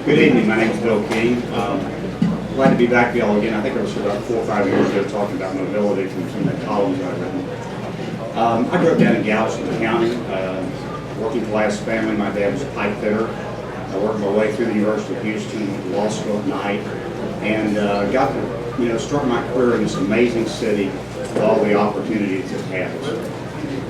Good evening, my name is Bill King. Glad to be back with y'all again. I think it was about 4 or 5 years ago talking about mobility from some of the columns I've written. I grew up down in Galveston County, working class family. My dad was a pipe fitter. I worked my way through the University of Houston, went to law school at night, and got to start my career in this amazing city with all the opportunities it has.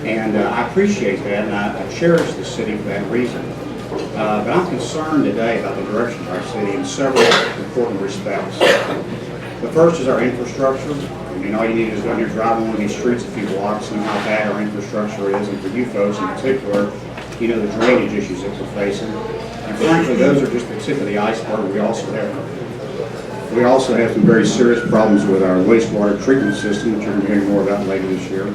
And I appreciate that, and I cherish the city for that reason. But I'm concerned today about the direction of our city in several important respects. The first is our infrastructure. I mean, all you need is go down here, drive on one of these streets a few blocks, and how bad our infrastructure is, and for you folks in particular, you know, the drainage issues that we're facing. And frankly, those are just the tip of the iceberg. We also have some very serious problems with our wastewater treatment system, which you're going to hear more about later this year.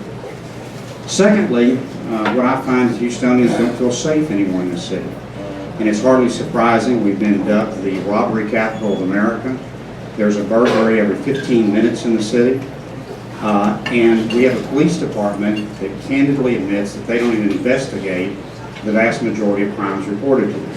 Secondly, what I find is Houstonians don't feel safe anymore in this city. And it's hardly surprising. We've been dubbed the robbery capital of America. There's a burglary every 15 minutes in the city. And we have a police department that candidly admits that they don't even investigate the vast majority of crimes reported to them.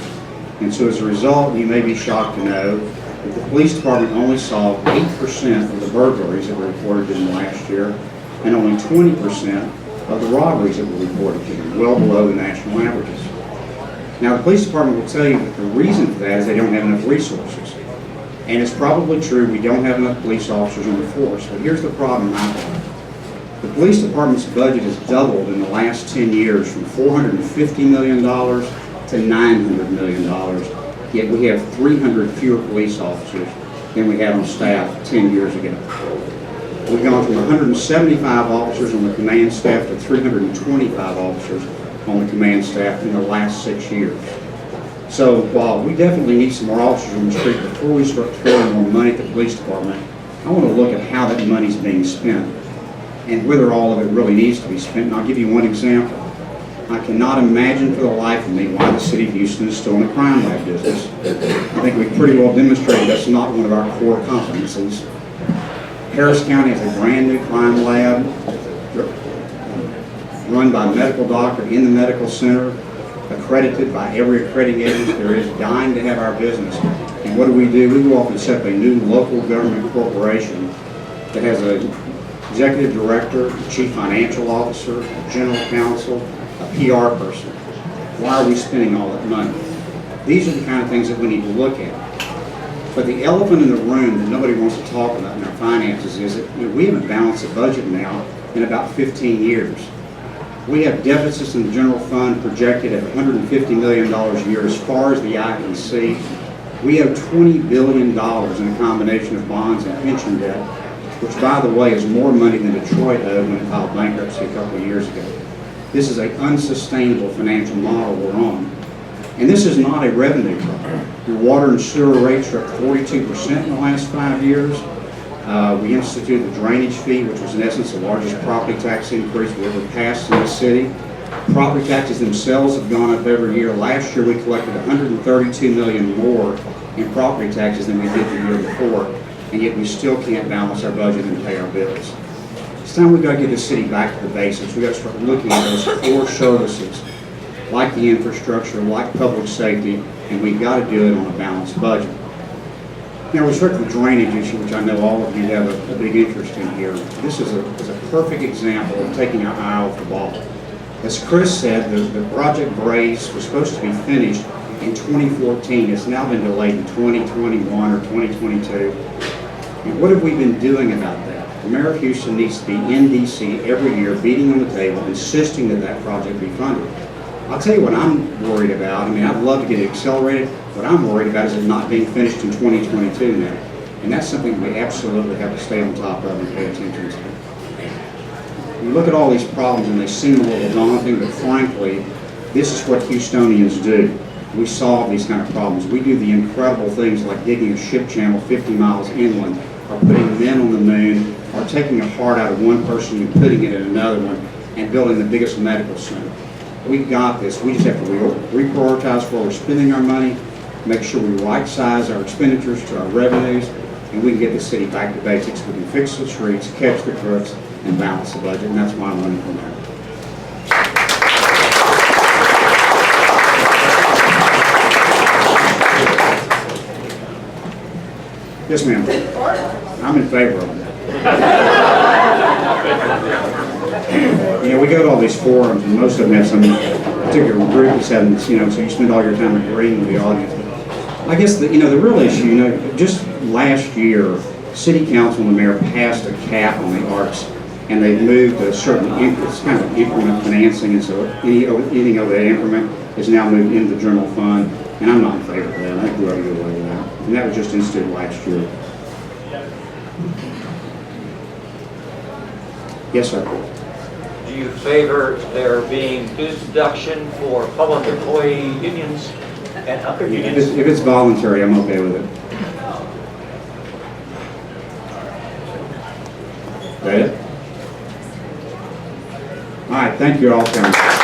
And so as a result, you may be shocked to know that the police department only solved 8% of the burglaries that were reported to them last year, and only 20% of the robberies that were reported to them, well below the national averages. Now, the police department will tell you that the reason for that is they don't have enough resources. And it's probably true, we don't have enough police officers on the force, but here's the problem I have. The police department's budget has doubled in the last 10 years from $450 million to $900 million, yet we have 300 fewer police officers than we had on staff 10 years ago. We've gone from 175 officers on the command staff to 325 officers on the command staff in the last 6 years. So while we definitely need some more officers on the street before we start throwing more money at the police department, I want to look at how that money is being spent and whether all of it really needs to be spent. And I'll give you one example. I cannot imagine for the life of me why the city of Houston is still in the crime lab business. I think we've pretty well demonstrated that's not one of our core competencies. Harris County has a brand new crime lab run by a medical doctor in the medical center, accredited by every accrediting agency there is, dying to have our business. And what do? We go off and set up a new local government corporation that has an executive director, a chief financial officer, a general counsel, a PR person. Why are we spending all that money? These are the kind of things that we need to look at. But the elephant in the room that nobody wants to talk about in our finances is that we haven't balanced the budget now in about 15 years. We have deficits in the general fund projected at $150 million a year as far as the eye can see. We owe $20 billion in a combination of bonds and pension debt, which, by the way, is more money than Detroit owed when it filed bankruptcy a couple of years ago. This is an unsustainable financial model we're on. And this is not a revenue problem. Your water and sewer rates are up 42% in the last 5 years. We instituted the drainage fee, which was in essence the largest property tax increase we ever passed in the city. Property taxes themselves have gone up every year. Last year we collected $132 million more in property taxes than we did the year before, and yet we still can't balance our budget and pay our bills. It's time we've got to get the city back to the basics. We've got to start looking at those core services, like the infrastructure, like public safety, and we've got to do it on a balanced budget. Now, with respect to the drainage issue, which I know all of you have a big interest in here, this is a perfect example of taking our eye off the ball. As Chris said, the Project Braze was supposed to be finished in 2014. It's now been delayed to 2021 or 2022. And what have we been doing about that? The mayor of Houston needs to be in D.C. every year, beating on the table, insisting that that project be funded. I'll tell you what I'm worried about. I mean, I'd love to get it accelerated. What I'm worried about is it not being finished in 2022 now. And that's something we absolutely have to stay on top of and pay attention to. You look at all these problems and they seem a little daunting, but frankly, this is what Houstonians do. We solve these kind of problems. We do the incredible things like digging a ship channel 50 miles inland, or putting men on the moon, or taking a heart out of one person and putting it in another one, and building the biggest medical center. We've got this. We just have to reprioritize where we're spending our money, make sure we right-size our expenditures to our revenues, and we can get the city back to basics. We can fix the streets, catch the crooks, and balance the budget, and that's why I'm running for mayor. Yes, ma'am. I'm in favor of that. You know, we go to all these forums, and most of them have some particular group that's having, you know, so you spend all your time agreeing with the audience. But I guess, the real issue, just last year, City Council and the mayor passed a cap on the arts, and they've moved a certain, it's kind of increment financing, and so anything over that increment is now moved into the general fund, and I'm not in favor of that. I think we ought to go away with that. And that was just instituted last year. Yes, sir. Do you favor there being dues deduction for public employee unions and other unions? If it's voluntary, I'm okay with it. Is that it? All right, thank you all for coming.